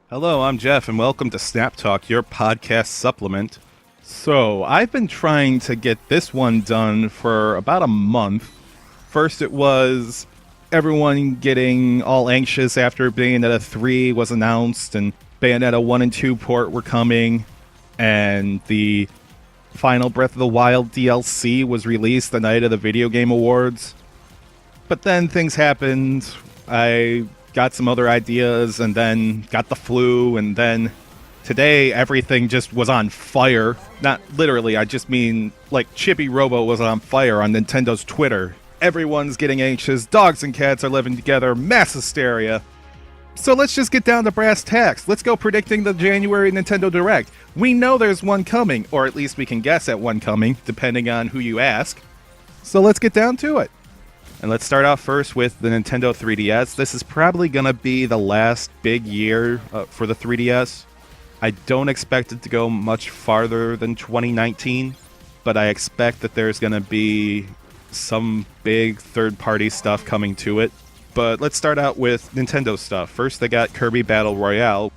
Hello, I'm Jeff, and welcome to Snap Talk, your podcast supplement. So, I've been trying to get this one done for about a month. First, it was everyone getting all anxious after Bayonetta 3 was announced, and Bayonetta 1 and 2 port were coming, and the final Breath of the Wild DLC was released the night of the Video Game Awards. But then things happened. I got some other ideas, and then got the flu, and then today everything just was on fire. Not literally, I just mean like Chippy Robo was on fire on Nintendo's Twitter. Everyone's getting anxious, dogs and cats are living together, mass hysteria. So let's just get down to brass tacks. Let's go predicting the January Nintendo Direct. We know there's one coming, or at least we can guess at one coming, depending on who you ask. So let's get down to it. And let's start off first with the Nintendo 3DS. This is probably going to be the last big year for the 3DS. I don't expect it to go much farther than 2019, but I expect that there's going to be some big third-party stuff coming to it. But let's start out with Nintendo stuff. First, they got Kirby Battle Royale.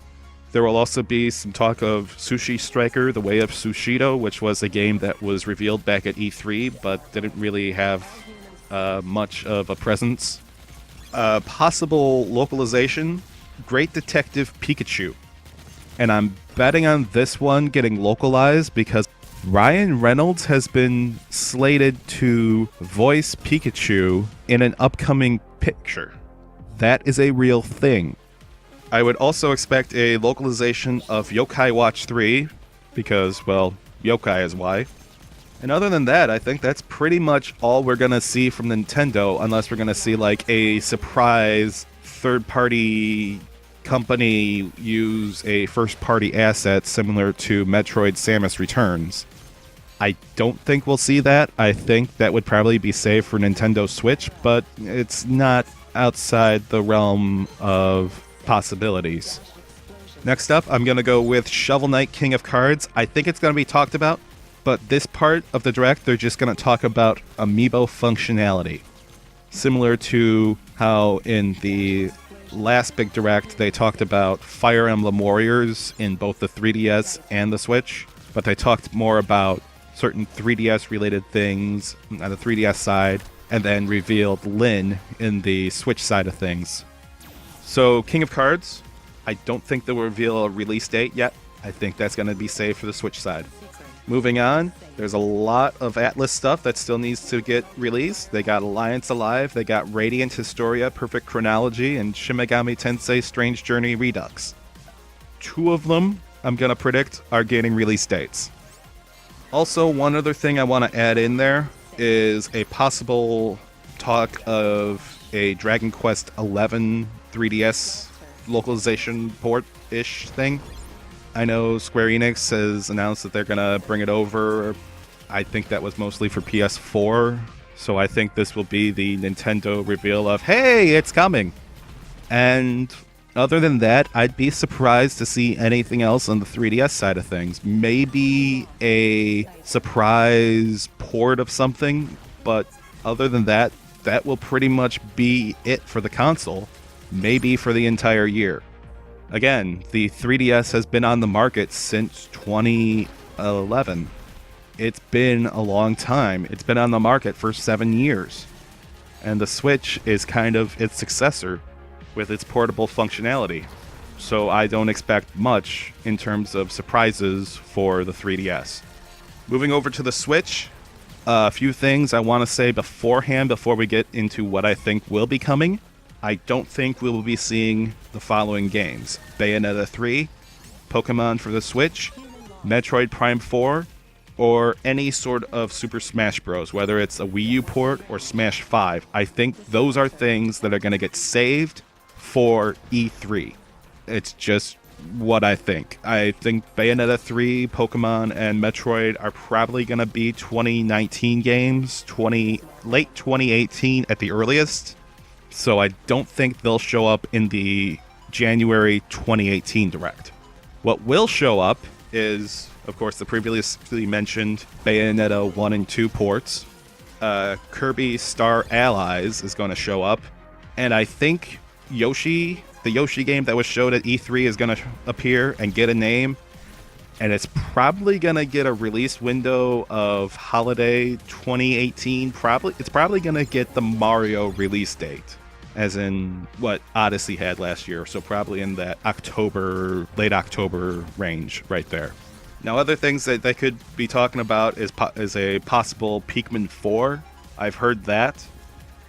There will also be some talk of Sushi Striker, The Way of Sushido, which was a game that was revealed back at E3, but didn't really have much of a presence. Possible localization, Great Detective Pikachu. And I'm betting on this one getting localized because Ryan Reynolds has been slated to voice Pikachu in an upcoming picture. That is a real thing. I would also expect a localization of Yokai Watch 3 because, well, yokai is why. And other than that, I think that's pretty much all we're going to see from Nintendo, unless we're going to see like a surprise third-party company use a first-party asset similar to Metroid Samus Returns. I don't think we'll see that. I think that would probably be safe for Nintendo Switch, but it's not outside the realm of possibilities. Next up, I'm going to go with Shovel Knight King of Cards. I think it's going to be talked about. But this part of the Direct, they're just going to talk about amiibo functionality. Similar to how in the last big Direct, they talked about Fire Emblem Warriors in both the 3DS and the Switch. But they talked more about certain 3DS-related things on the 3DS side, and then revealed Lyn in the Switch side of things. So, King of Cards, I don't think they'll reveal a release date yet. I think that's going to be safe for the Switch side. Moving on, there's a lot of Atlas stuff that still needs to get released. They got Alliance Alive, they got Radiant Historia, Perfect Chronology, and Shin Megami Tensei Strange Journey Redux. Two of them, I'm going to predict, are getting release dates. Also, one other thing I want to add in there is a possible talk of a Dragon Quest XI 3DS localization port-ish thing. I know Square Enix has announced that they're going to bring it over. I think that was mostly for PS4. So I think this will be the Nintendo reveal of, hey, it's coming. And other than that, I'd be surprised to see anything else on the 3DS side of things. Maybe a surprise port of something. But other than that, that will pretty much be it for the console. Maybe for the entire year. Again, the 3DS has been on the market since 2011. It's been a long time. It's been on the market for 7 years. And the Switch is kind of its successor with its portable functionality. So I don't expect much in terms of surprises for the 3DS. Moving over to the Switch, a few things I want to say beforehand before we get into what I think will be coming. I don't think we will be seeing the following games: Bayonetta 3, Pokemon for the Switch, Metroid Prime 4, or any sort of Super Smash Bros., whether it's a Wii U port or Smash 5. I think those are things that are going to get saved for E3. It's just what I think. I think Bayonetta 3, Pokemon, and Metroid are probably going to be 2019 games, late 2018 at the earliest. So I don't think they'll show up in the January 2018 Direct. What will show up is, of course, the previously mentioned Bayonetta 1 and 2 ports. Kirby Star Allies is going to show up. And I think Yoshi the Yoshi game that was showed at E3 is going to appear and get a name. And it's probably going to get a release window of holiday 2018. It's probably going to get the Mario release date, as in what Odyssey had last year. So probably in that late October range right there. Now, other things that they could be talking about is a possible Pikmin 4. I've heard that.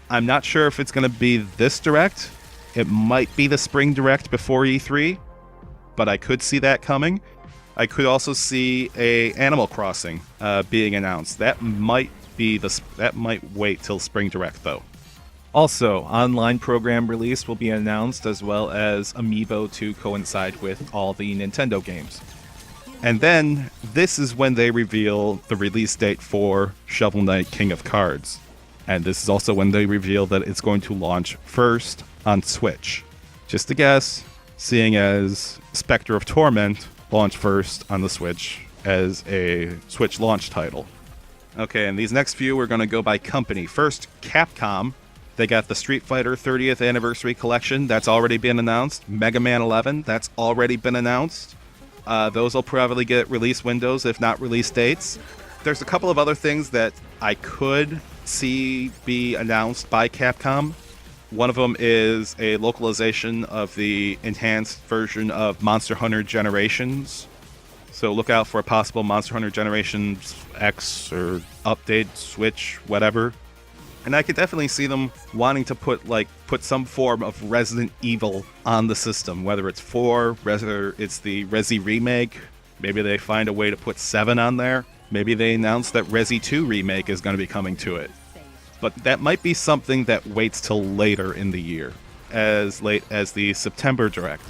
I'm not sure if it's going to be this direct. It might be the spring direct before E3, but I could see that coming. I could also see a Animal Crossing being announced. That might wait till spring direct though. Also, online program release will be announced, as well as Amiibo to coincide with all the Nintendo games. And then this is when they reveal the release date for Shovel Knight King of Cards. And this is also when they reveal that it's going to launch first on Switch. Just a guess, seeing as Spectre of Torment launched first on the Switch as a Switch launch title. Okay, and these next few we're going to go by company. First, Capcom. They got the Street Fighter 30th Anniversary Collection. That's already been announced. Mega Man 11. That's already been announced. Those will probably get release windows, if not release dates. There's a couple of other things that I could see be announced by Capcom. One of them is a localization of the enhanced version of Monster Hunter Generations. So look out for a possible Monster Hunter Generations X or update, Switch, whatever. And I could definitely see them wanting to put some form of Resident Evil on the system, whether it's 4, whether it's the Resi Remake. Maybe they find a way to put 7 on there. Maybe they announce that Resi 2 Remake is going to be coming to it. But that might be something that waits till later in the year, as late as the September Direct.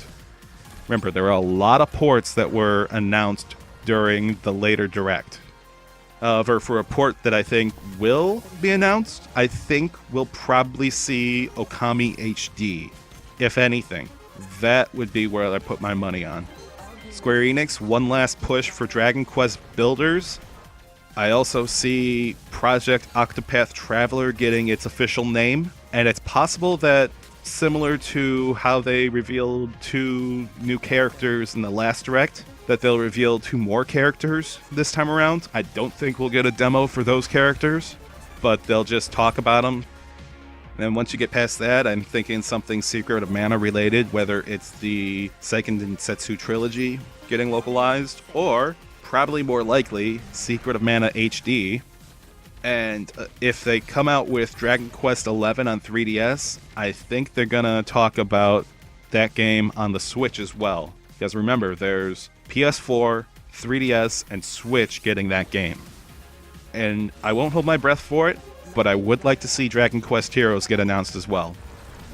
Remember, there are a lot of ports that were announced during the later Direct. For a port that I think will be announced, I think we'll probably see Okami HD, if anything. That would be where I put my money on. Square Enix, one last push for Dragon Quest Builders. I also see Project Octopath Traveler getting its official name, and it's possible that, similar to how they revealed 2 new characters in the last Direct, that they'll reveal 2 more characters this time around. I don't think we'll get a demo for those characters, but they'll just talk about them. And once you get past that, I'm thinking something Secret of Mana related, whether it's the Seiken Densetsu trilogy getting localized, or probably more likely Secret of Mana HD. And if they come out with Dragon Quest XI on 3DS, I think they're going to talk about that game on the Switch as well. Because remember, there's PS4, 3DS, and Switch getting that game. And I won't hold my breath for it, but I would like to see Dragon Quest Heroes get announced as well.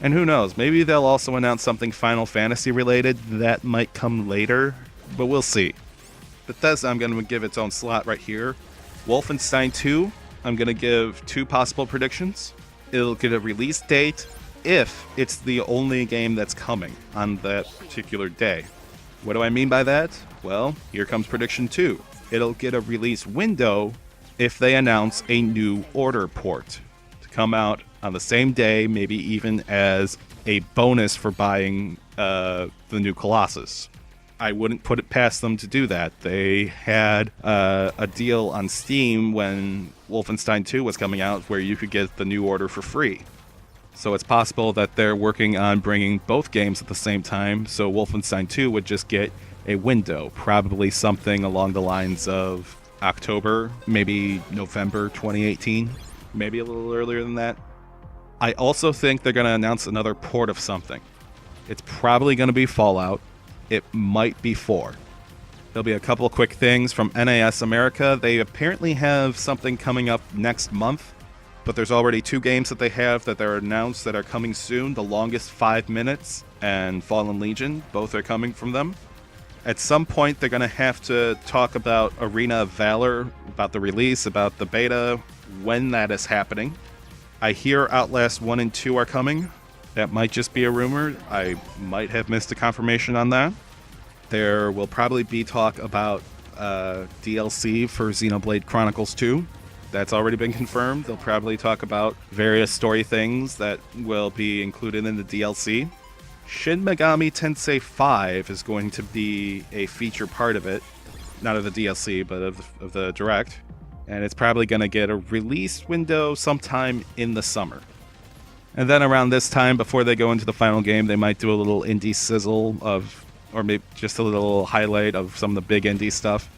And who knows, maybe they'll also announce something Final Fantasy related that might come later, but we'll see. Bethesda, I'm going to give its own slot right here. Wolfenstein 2, I'm going to give 2 possible predictions. It'll get a release date if it's the only game that's coming on that particular day. What do I mean by that? Well, here comes prediction 2. It'll get a release window if they announce a New Order port to come out on the same day, maybe even as a bonus for buying the new Colossus. I wouldn't put it past them to do that. They had a deal on Steam when Wolfenstein 2 was coming out where you could get the New Order for free. So it's possible that they're working on bringing both games at the same time, so Wolfenstein 2 would just get a window, probably something along the lines of October, maybe November 2018, maybe a little earlier than that. I also think they're going to announce another port of something. It's probably going to be Fallout. It might be 4. There'll be a couple of quick things from NAS America. They apparently have something coming up next month, but there's already 2 games that they have that they're announced that are coming soon. The Longest 5 Minutes and Fallen Legion, both are coming from them. At some point, they're going to have to talk about Arena of Valor, about the release, about the beta, when that is happening. I hear Outlast 1 and 2 are coming. That might just be a rumor. I might have missed a confirmation on that. There will probably be talk about DLC for Xenoblade Chronicles 2. That's already been confirmed. They'll probably talk about various story things that will be included in the DLC. Shin Megami Tensei 5 is going to be a feature part of it. Not of the DLC, but of the Direct. And it's probably going to get a release window sometime in the summer. And then around this time, before they go into the final game, they might do a little indie sizzle of, or maybe just a little highlight of some of the big indie stuff.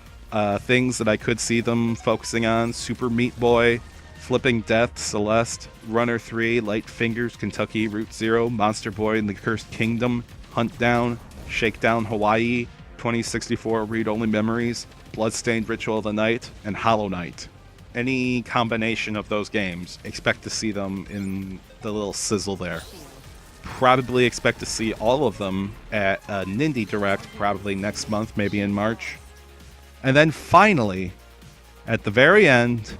Things that I could see them focusing on: Super Meat Boy, Flipping Death, Celeste, Runner 3, Light Fingers, Kentucky Route Zero, Monster Boy and the Cursed Kingdom, Hunt Down, Shakedown Hawaii, 2064 Read-Only Memories, Bloodstained Ritual of the Night, and Hollow Knight. Any combination of those games, expect to see them in the little sizzle there. Probably expect to see all of them at a Nindy Direct, probably next month, maybe in March. And then finally, at the very end,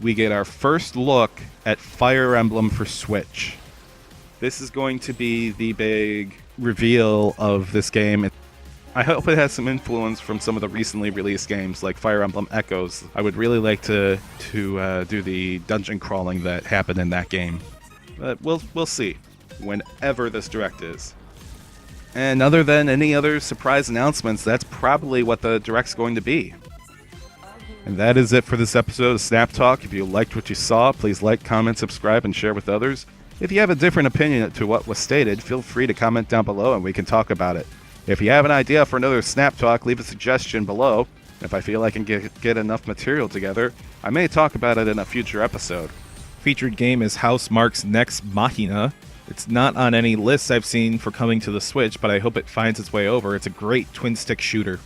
we get our first look at Fire Emblem for Switch. This is going to be the big reveal of this game. I hope it has some influence from some of the recently released games like Fire Emblem Echoes. I would really like to do the dungeon crawling that happened in that game. But we'll see whenever this Direct is. And other than any other surprise announcements, that's probably what the Direct's going to be. And that is it for this episode of Snap Talk. If you liked what you saw, please like, comment, subscribe, and share with others. If you have a different opinion to what was stated, feel free to comment down below and we can talk about it. If you have an idea for another Snap Talk, leave a suggestion below. If I feel I can get enough material together, I may talk about it in a future episode. Featured game is Housemarque's next Machina. It's not on any lists I've seen for coming to the Switch, but I hope it finds its way over. It's a great twin-stick shooter.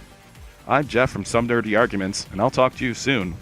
I'm Jeff from Some Nerdy Arguments, and I'll talk to you soon.